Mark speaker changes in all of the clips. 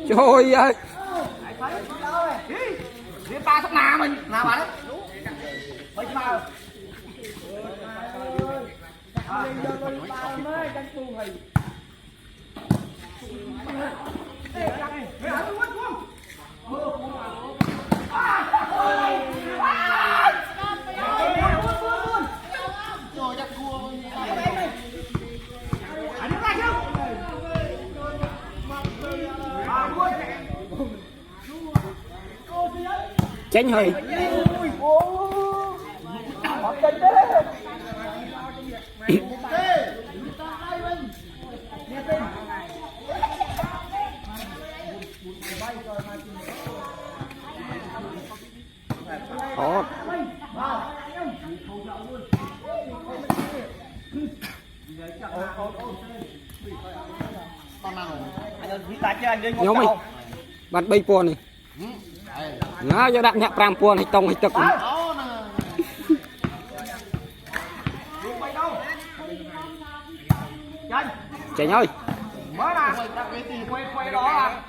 Speaker 1: Trời ơi.
Speaker 2: Liên ba sắp nà mình nào bạn đấy. Mấy bao.
Speaker 1: Tránh hơi. Đó. Nhóm ơi, bạn bay pua này. Nó cho đặt nhạc pram pua hay tông hay tực. Chạy ơi.
Speaker 2: Mới nè, quay đó à.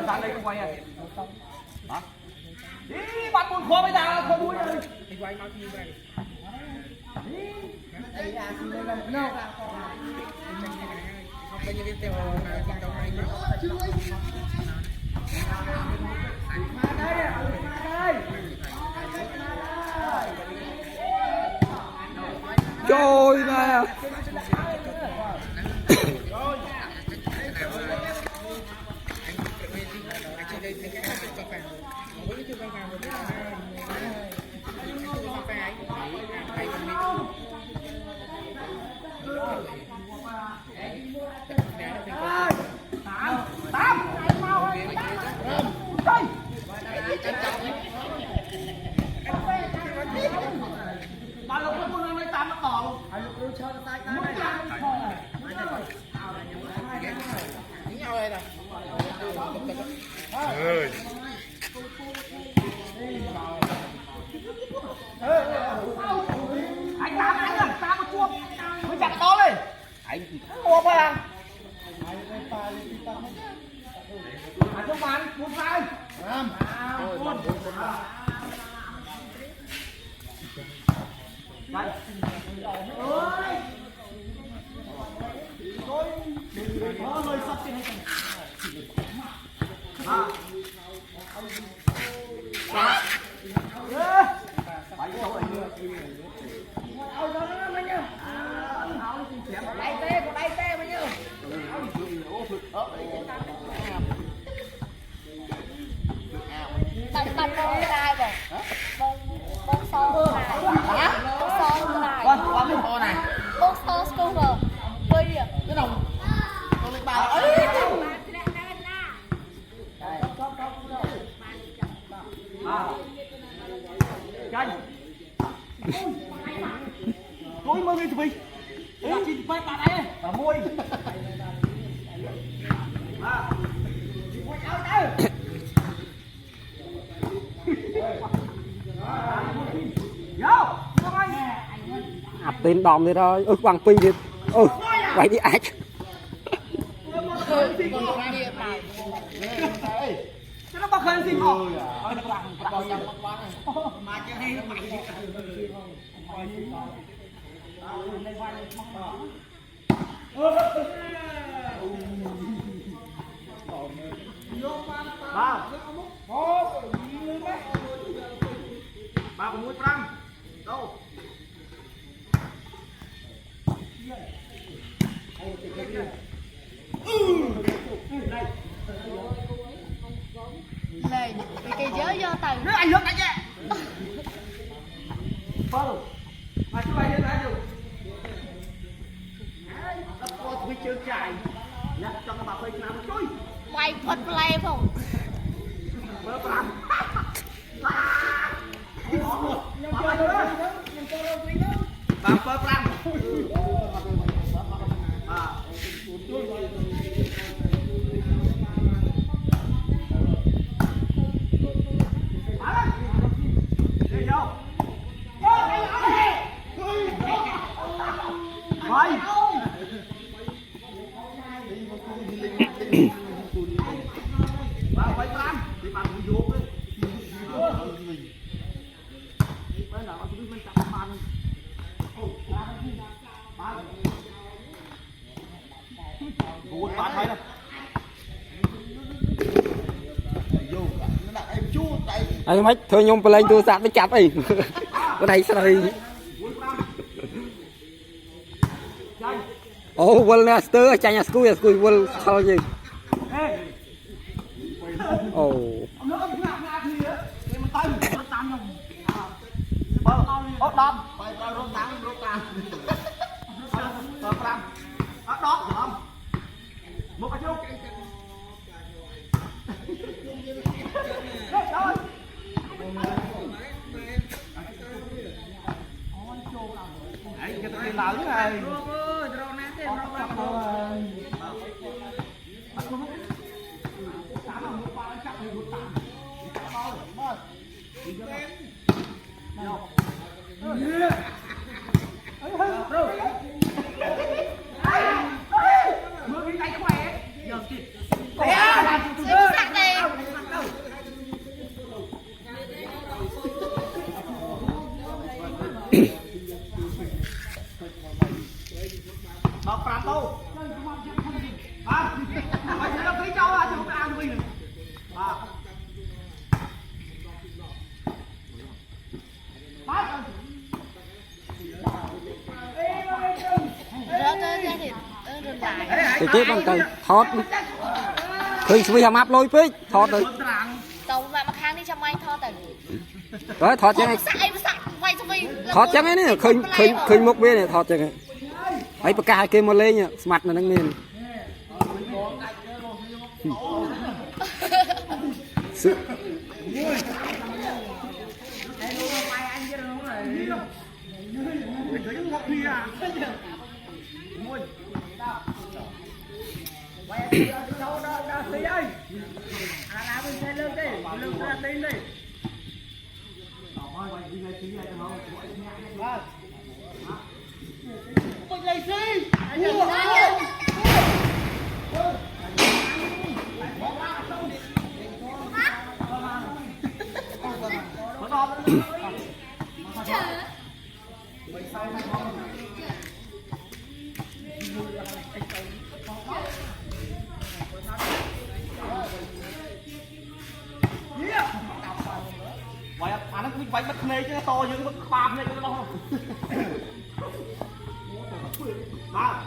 Speaker 2: Sang đây không quay à. Hả? Đi bắt buồn khô bây giờ không đuôi rồi. Thì quay nó như vậy.
Speaker 1: Trời ơi.
Speaker 2: Anh tám một chuông mới chặt to lên anh mua phải à trong bàn cuốn sai cuốn đây ơi tôi hơi sắp trên này
Speaker 3: Bông đai rồi. Bông son này. Bông son này. Bông son scooter. Quay đi. Cái đồng. Con lên bà.
Speaker 2: Chanh. Cối mơ đi tụi mình. Chị phải bà đây. Bà môi.
Speaker 1: Tên đòn đi rồi, bằng pi đi, vậy đi ác.
Speaker 2: Nó bật hơn gì không? Ba có mũi prang đâu?
Speaker 3: Này, cái giới do tầng.
Speaker 2: Nước anh nước anh nhé. Follow. Mà chú anh lên ai dùng? Tập qua tụi chơi chạy. Nhặt cho các bà phơi nào chui.
Speaker 3: Quay phật play không?
Speaker 2: Bơ prang. Bà bơ prang. vào quay ram thì bạn cũng vô đấy bây giờ chúng mình chạm bàn cột bàn hay đâu
Speaker 1: ai mấy thôi nhung lên tôi sạc nó chặt đi cái này sao đây ô quên nè stir chạy nhà school quên sao gì ô
Speaker 2: đom phải rốt tán đó không một cái chút đấy cái tay lỡ này Bọc phạt đâu à mày sẽ đăng ký cho à chứ không phải ăn mình à
Speaker 1: thì tiếp bằng tay thoát khi suy hàm áp lôi phết thoát rồi
Speaker 3: tàu mà khang đi cho mày thoát từ
Speaker 1: đấy thoát chứ này thoát chứ này nè khơi một bên này thoát chứ này ấy bậc cài kia một lên nhá mặt là đang miền sự
Speaker 2: nó cũng vay bất này chứ to như cái bàm này nó không ba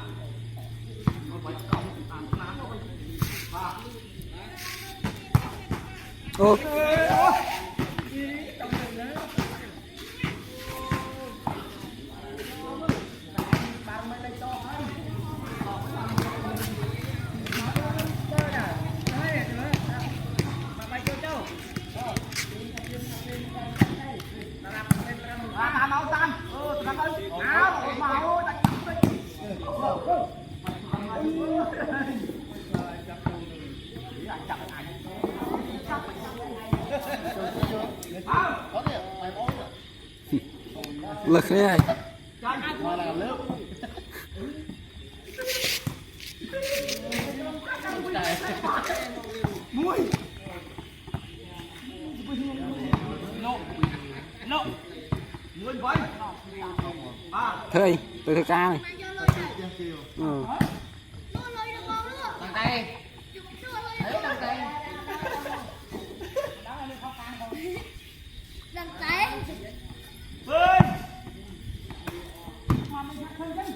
Speaker 1: ô lực thế này thôi từ thực ra này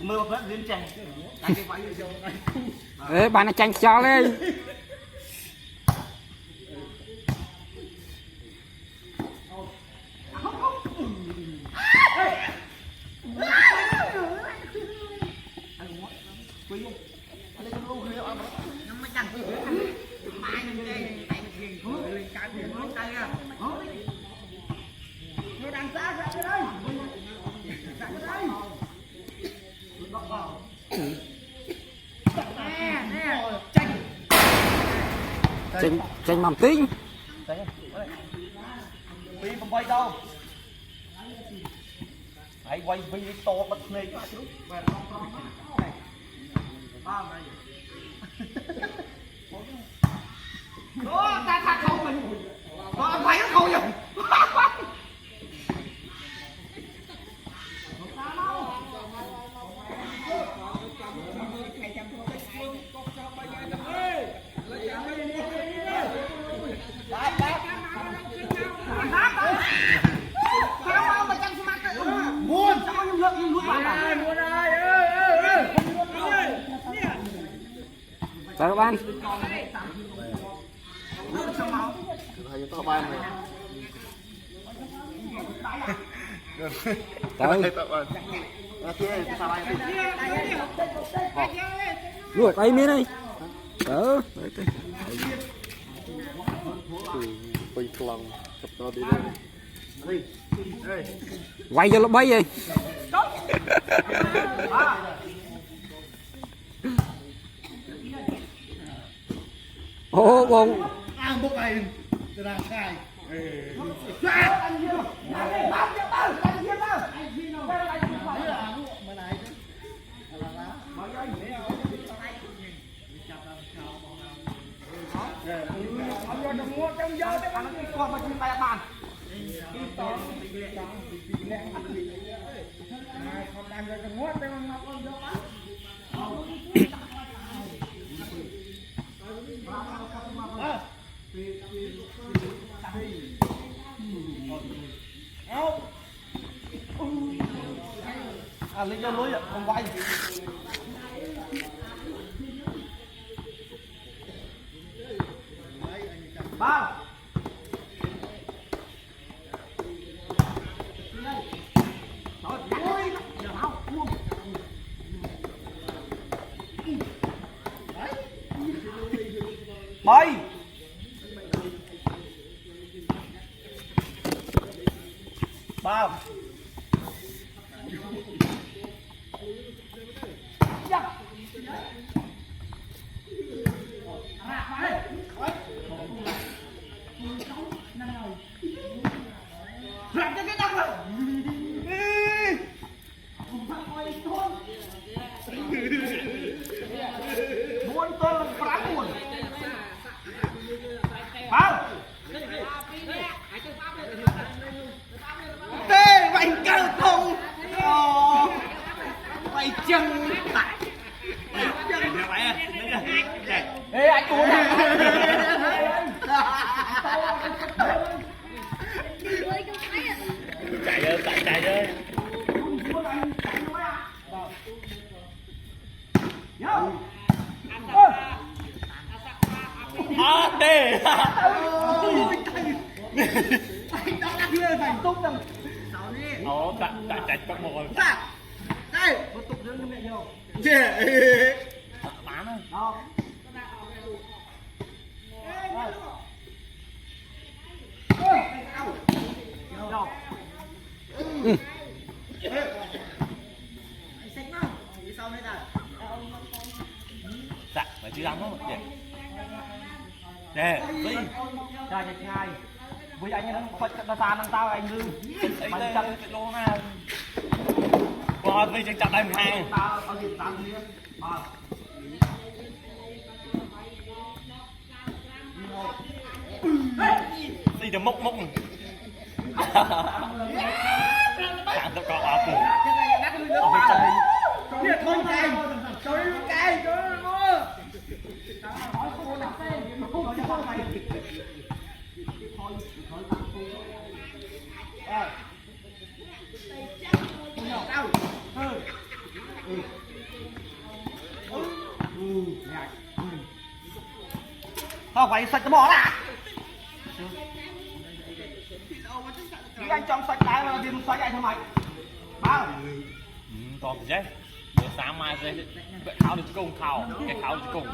Speaker 2: mưa vẫn lên chèn
Speaker 1: đấy bạn này tranh cho lên tranh mầm tinh
Speaker 2: vì không quay đâu hãy quay vì to bất này quá chứ ba này
Speaker 1: tớ ban
Speaker 2: Thầy tao ban rồi.
Speaker 1: tớ
Speaker 2: Tao ban. Kia sao ban?
Speaker 1: đuổi tay miếng này tớ
Speaker 2: Quay lòng chụp tao đi đây.
Speaker 1: quay cho nó bay vậy ô bông
Speaker 2: Ăn bốc này từ đằng sai. À lên cho lối ạ, không quay. Ba. Bay. Ba. Buồn tôi là phá buồn. Không. Tê mày cao không. Mày chân tại. Ê anh cuốn chạy ơi chạy ơi đê ồ chạy bắt một đây một tục nữa mẹ nhiều bán ơi dạ phải chứ lắm không để đi ra chạy ngay với anh nó phật nó ta năng tao anh lư mày chặt cái lô na còn vì chặt đây 12 tao gì tao gì đi được mốc thằng tao có áp từ nè thôi cay trời tao phải sạch cái mỏ là anh trong sạch cái mà đi sạch anh thôi mày bao còn gì đấy bữa sáng mai đây khảo được cùng khảo cái khảo được cùng